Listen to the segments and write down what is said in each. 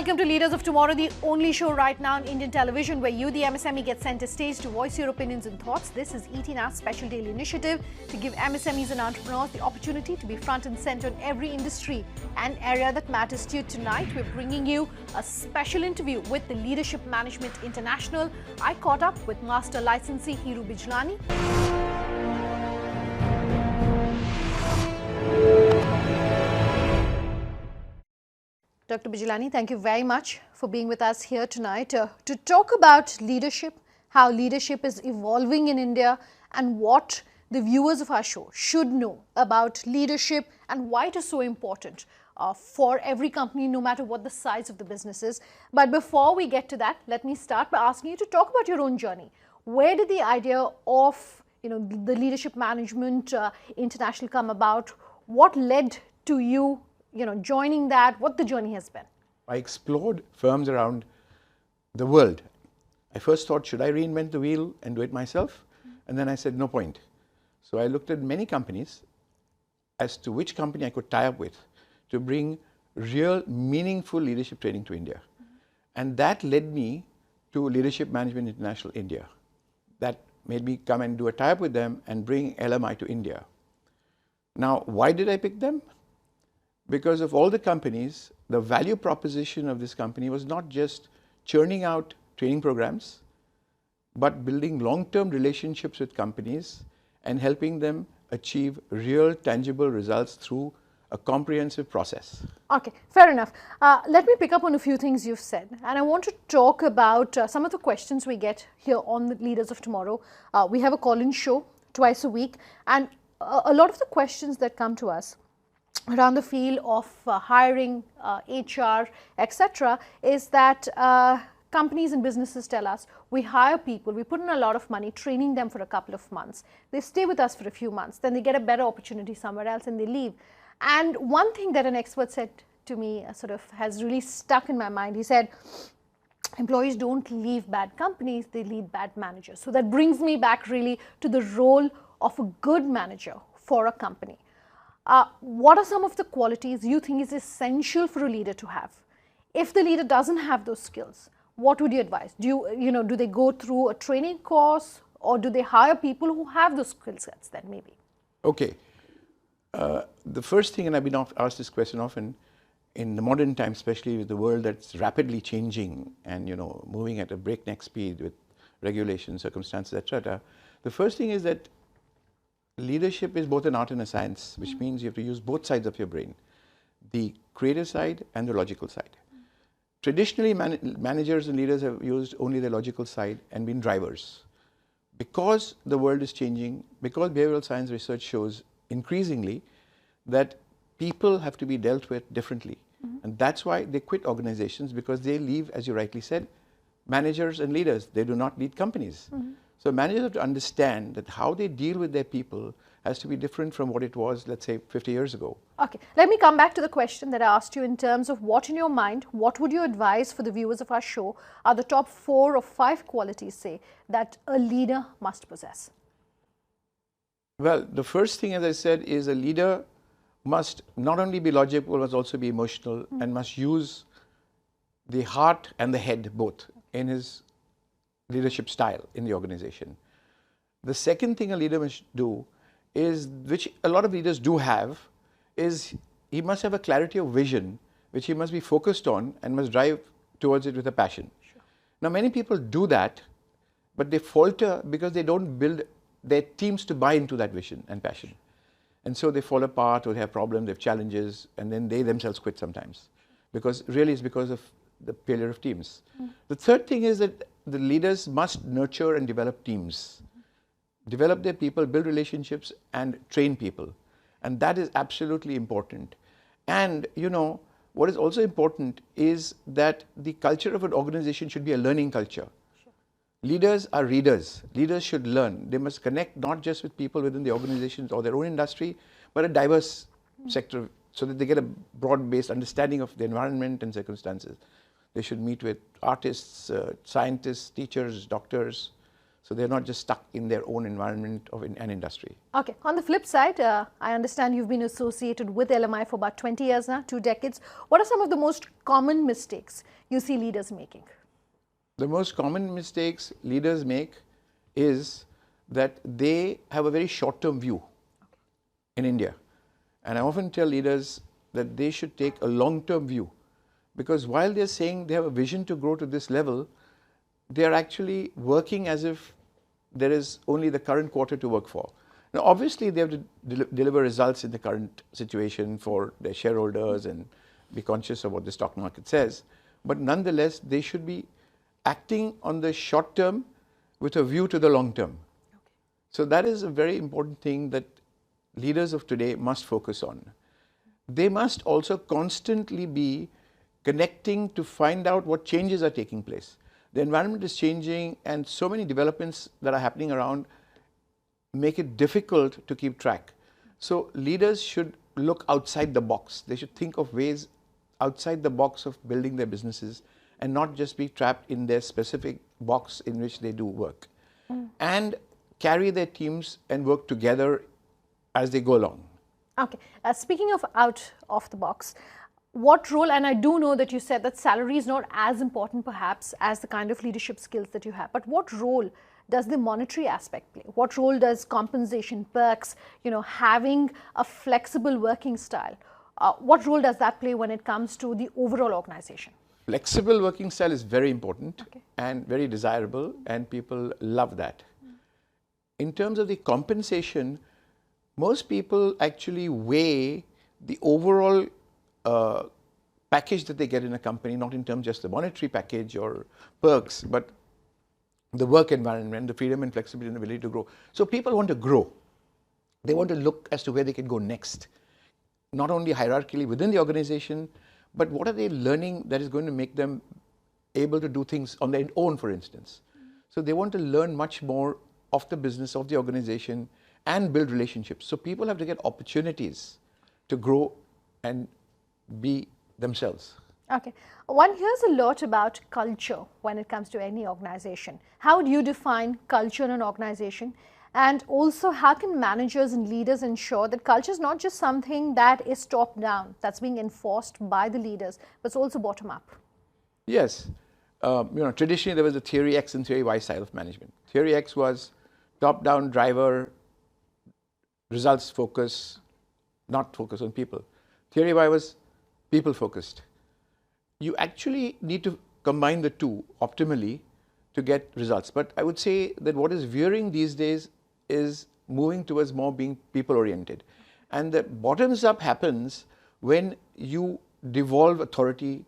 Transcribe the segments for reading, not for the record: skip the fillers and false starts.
welcome to Leaders of Tomorrow, the only show right now on Indian television where you, the MSME, get center stage to voice your opinions and thoughts. This is ET Now's special daily initiative to give MSMEs and entrepreneurs the opportunity to be front and center in every industry and area that matters to you. Tonight, we're bringing you a special interview with the Leadership Management International. I caught up with Master Licensee Hiru Bijlani. Dr. Bijlani, thank you very much for being with us here tonight to talk about leadership, how leadership is evolving in India, and what the viewers of our show should know about leadership and why it is so important for every company, no matter what the size of the business is. But before we get to that, let me start by asking you to talk about your own journey. Where did the idea of the Leadership Management International come about? What led to you joining that, what the journey has been? I explored firms around the world. I first thought, should I reinvent the wheel and do it myself? And then I said, no point. So I looked at many companies as to which company I could tie up with to bring real, meaningful leadership training to India. And that led me to Leadership Management International India. That made me come and do a tie-up with them and bring LMI to India. Now, why did I pick them? Because of all the companies, the value proposition of this company was not just churning out training programs, but building long-term relationships with companies and helping them achieve real, tangible results through a comprehensive process. Okay, fair enough. Let me pick up on a few things you've said. And I want to talk about some of the questions we get here on the Leaders of Tomorrow. We have a call-in show twice a week. And a lot of the questions that come to us around the field of hiring, HR, etc., is that companies and businesses tell us, we hire people, we put in a lot of money, training them for a couple of months. They stay with us for a few months, then they get a better opportunity somewhere else and they leave. And one thing that an expert said to me has really stuck in my mind. He said, employees don't leave bad companies, they leave bad managers. So that brings me back really to the role of a good manager for a company. What are some of the qualities you think is essential for a leader to have? If the leader doesn't have those skills, what would you advise? Do they go through a training course, or do they hire people who have those skill sets then maybe? Okay. The first thing, and I've been asked this question often, in the modern time, especially with the world that's rapidly changing and moving at a breakneck speed with regulations, circumstances, etc. The first thing is that leadership is both an art and a science, which means you have to use both sides of your brain, the creative side and the logical side. Traditionally, managers and leaders have used only the logical side and been drivers. Because the world is changing, because behavioral science research shows increasingly that people have to be dealt with differently. And that's why they quit organizations, because they leave, as you rightly said, managers and leaders. They do not lead companies. So managers have to understand that how they deal with their people has to be different from what it was, let's say, 50 years ago. Okay, let me come back to the question that I asked you in terms of what in your mind, what would you advise for the viewers of our show are the top 4 or 5 qualities, say, that a leader must possess? Well, the first thing, as I said, is a leader must not only be logical, must also be emotional and must use the heart and the head both in his leadership style in the organization. The second thing a leader must do is, which a lot of leaders do have, is he must have a clarity of vision, which he must be focused on and must drive towards it with a passion. Sure. Now, many people do that, but they falter because they don't build their teams to buy into that vision and passion. And so they fall apart, or they have problems, they have challenges, and then they themselves quit sometimes. Because really it's because of the failure of teams. The third thing is that the leaders must nurture and develop teams. Develop their people, build relationships, and train people. And that is absolutely important. And what is also important is that the culture of an organization should be a learning culture. Sure. Leaders are readers. Leaders should learn. They must connect not just with people within the organizations or their own industry, but a diverse sector, so that they get a broad-based understanding of the environment and circumstances. They should meet with artists, scientists, teachers, doctors, So they're not just stuck in their own environment of an industry. Okay. On the flip side, I understand you've been associated with LMI for about 20 years now, 2 decades. What are some of the most common mistakes you see leaders making? The most common mistakes leaders make is that they have a very short-term view in India. And I often tell leaders that they should take a long-term view, because while they're saying they have a vision to grow to this level, they're actually working as if there is only the current quarter to work for. Now, obviously, they have to deliver results in the current situation for their shareholders and be conscious of what the stock market says. But nonetheless, they should be acting on the short term with a view to the long term. Okay. So that is a very important thing that leaders of today must focus on. They must also constantly be connecting to find out what changes are taking place. The environment is changing, and so many developments that are happening around make it difficult to keep track. So leaders should look outside the box. They should think of ways outside the box of building their businesses and not just be trapped in their specific box in which they do work. And carry their teams and work together as they go along. Okay. Speaking of out of the box, what role, and I do know that you said that salary is not as important perhaps as the kind of leadership skills that you have, but what role does the monetary aspect play? What role does compensation, perks, having a flexible working style, what role does that play when it comes to the overall organization? Flexible working style is very important and very desirable, and people love that. In terms of the compensation, most people actually weigh the overall package that they get in a company, not in terms just the monetary package or perks, but the work environment, the freedom and flexibility and ability to grow. So people want to grow. They want to look as to where they can go next, not only hierarchically within the organization, but what are they learning that is going to make them able to do things on their own, for instance. So they want to learn much more of the business, of the organization, and build relationships. So people have to get opportunities to grow and be themselves. Okay. One hears a lot about culture when it comes to any organization. How do you define culture in an organization? And also, how can managers and leaders ensure that culture is not just something that is top down, that's being enforced by the leaders, but it's also bottom up? Yes. Traditionally there was the theory X and theory Y style of management. Theory X was top down driver, results focus, not focus on people. Theory Y was people focused. You actually need to combine the two optimally to get results. But I would say that what is veering these days is moving towards more being people oriented. And the bottoms up happens when you devolve authority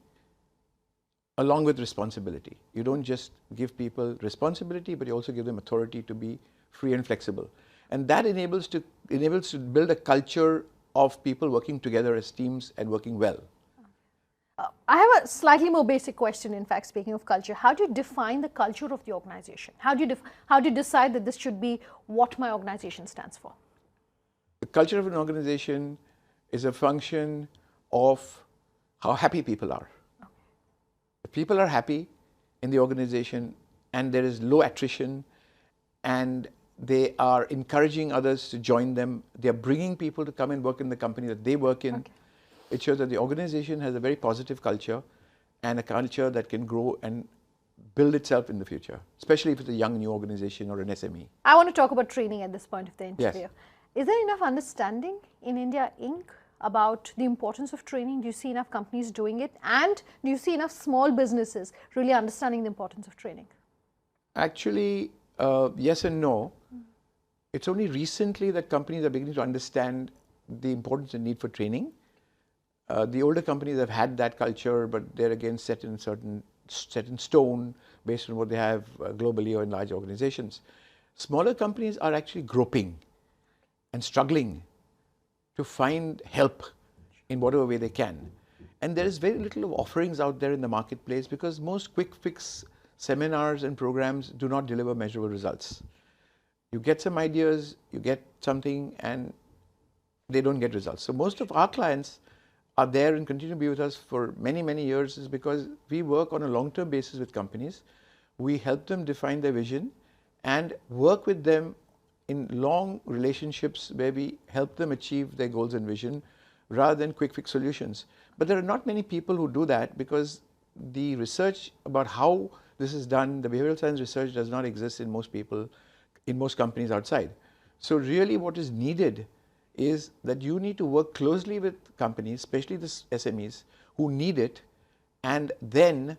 along with responsibility. You don't just give people responsibility, but you also give them authority to be free and flexible. And that enables to build a culture of people working together as teams and working well. I have a slightly more basic question, in fact, speaking of culture. How do you define the culture of the organization? How do you decide that this should be what my organization stands for? The culture of an organization is a function of how happy people are. Okay. If people are happy in the organization and there is low attrition and they are encouraging others to join them, they are bringing people to come and work in the company that they work in. Okay. It shows that the organization has a very positive culture and a culture that can grow and build itself in the future, especially if it's a young new organization or an SME. I want to talk about training at this point of the interview. Yes. Is there enough understanding in India Inc. about the importance of training? Do you see enough companies doing it? And do you see enough small businesses really understanding the importance of training? Actually, yes and no. It's only recently that companies are beginning to understand the importance and need for training. The older companies have had that culture, but they're again set in stone based on what they have globally or in large organizations. Smaller companies are actually groping and struggling to find help in whatever way they can. And there is very little of offerings out there in the marketplace because most quick fix seminars and programs do not deliver measurable results. You get some ideas, you get something, and they don't get results. So most of our clients are there and continue to be with us for many, many years is because we work on a long-term basis with companies. We help them define their vision and work with them in long relationships where we help them achieve their goals and vision rather than quick fix solutions. But there are not many people who do that because the research about how this is done, the behavioral science research does not exist in most people, in most companies outside. So really what is needed is that you need to work closely with companies, especially the SMEs, who need it, and then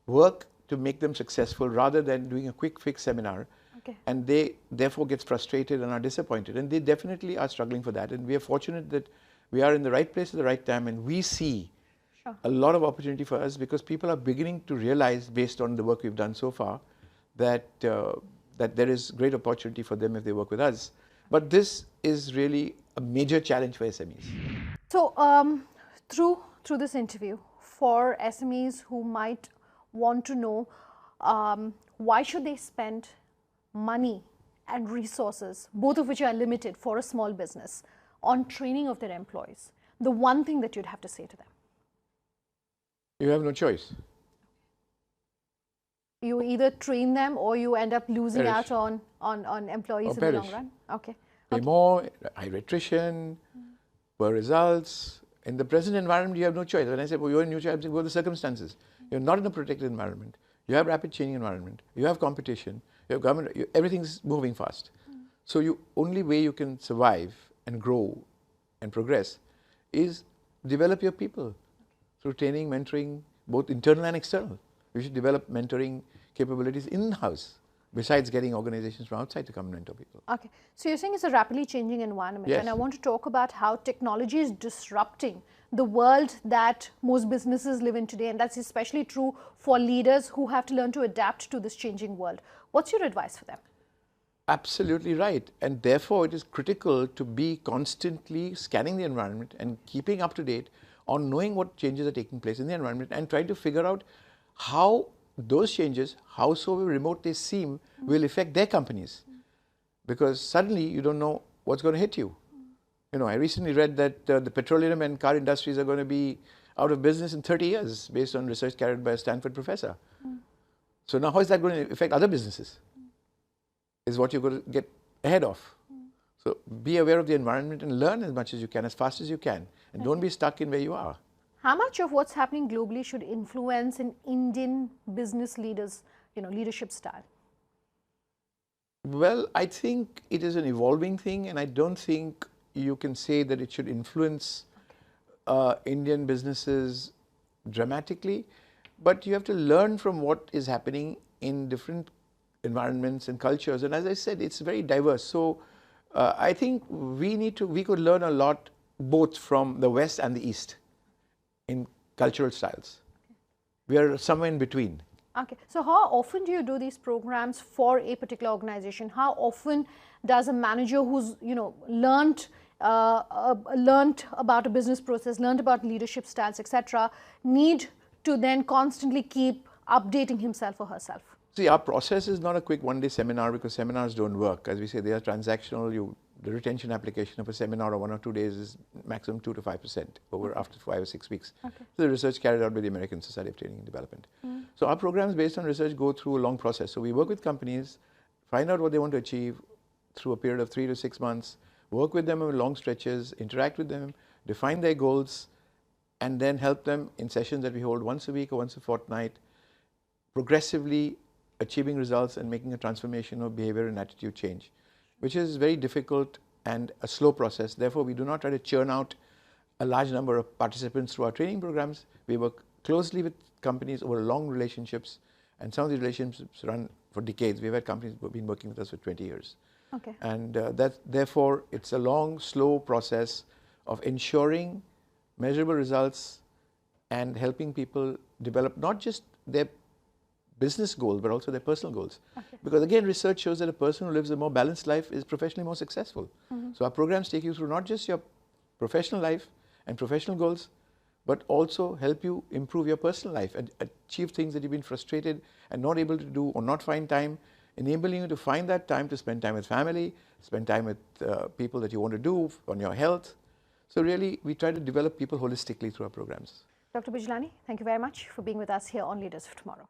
work to make them successful rather than doing a quick fix seminar. Okay. And they therefore get frustrated and are disappointed. And they definitely are struggling for that. And we are fortunate that we are in the right place at the right time, and we see a lot of opportunity for us because people are beginning to realize, based on the work we've done so far, that that there is great opportunity for them if they work with us. But this is really a major challenge for SMEs. So through this interview, for SMEs who might want to know why should they spend money and resources, both of which are limited for a small business, on training of their employees, the one thing that you'd have to say to them? You have no choice. You either train them or you end up losing Perish. out on employees Or in the long perish. run. Okay. Pay more, high attrition, poor results. In the present environment, you have no choice. When I say, well, you're in new jobs, what are the circumstances? You're not in a protected environment. You have rapid changing environment. You have competition. You have government. Everything's moving fast. So you only way you can survive and grow and progress is develop your people through training, mentoring, both internal and external. You should develop mentoring capabilities in-house, besides getting organizations from outside to come and mentor people. Okay. So you're saying it's a rapidly changing environment. Yes. And I want to talk about how technology is disrupting the world that most businesses live in today. And that's especially true for leaders who have to learn to adapt to this changing world. What's your advice for them? Absolutely right. And therefore, it is critical to be constantly scanning the environment and keeping up to date on knowing what changes are taking place in the environment and trying to figure out how those changes, howsoever remote they seem, will affect their companies. Because suddenly you don't know what's going to hit you. You know, I recently read that the petroleum and car industries are going to be out of business in 30 years based on research carried out by a Stanford professor. So now how is that going to affect other businesses? Is what you're going to get ahead of. So be aware of the environment and learn as much as you can, as fast as you can. And don't be stuck in where you are. How much of what's happening globally should influence an Indian business leaders, leadership style? Well, I think it is an evolving thing, and I don't think you can say that it should influence Indian businesses dramatically. But you have to learn from what is happening in different environments and cultures. And as I said, it's very diverse. So I think we could learn a lot both from the West and the East in cultural styles. We are somewhere in between. Okay. So how often do you do these programs for a particular organization? How often does a manager who's, learned about a business process, learned about leadership styles, etc., need to then constantly keep updating himself or herself? See, our process is not a quick one-day seminar because seminars don't work. As we say, they are transactional. The retention application of a seminar of 1 or 2 days is maximum 2 to 5% over after 5 or 6 weeks. Okay. So the research carried out by the American Society of Training and Development. So our programs based on research go through a long process. So we work with companies, find out what they want to achieve through a period of 3 to 6 months, work with them over long stretches, interact with them, define their goals, and then help them in sessions that we hold once a week or once a fortnight, progressively achieving results and making a transformation of behavior and attitude change, which is very difficult and a slow process. Therefore, we do not try to churn out a large number of participants through our training programs. We work closely with companies over long relationships, and some of these relationships run for decades. We've had companies who have been working with us for 20 years. Okay. And therefore, it's a long, slow process of ensuring measurable results and helping people develop not just their business goals, but also their personal goals. Okay. Because again, research shows that a person who lives a more balanced life is professionally more successful. So our programs take you through not just your professional life and professional goals, but also help you improve your personal life and achieve things that you've been frustrated and not able to do or not find time, enabling you to find that time to spend time with family, spend time with people that you want to do on your health. So really, we try to develop people holistically through our programs. Dr. Bijlani, thank you very much for being with us here on Leaders of Tomorrow.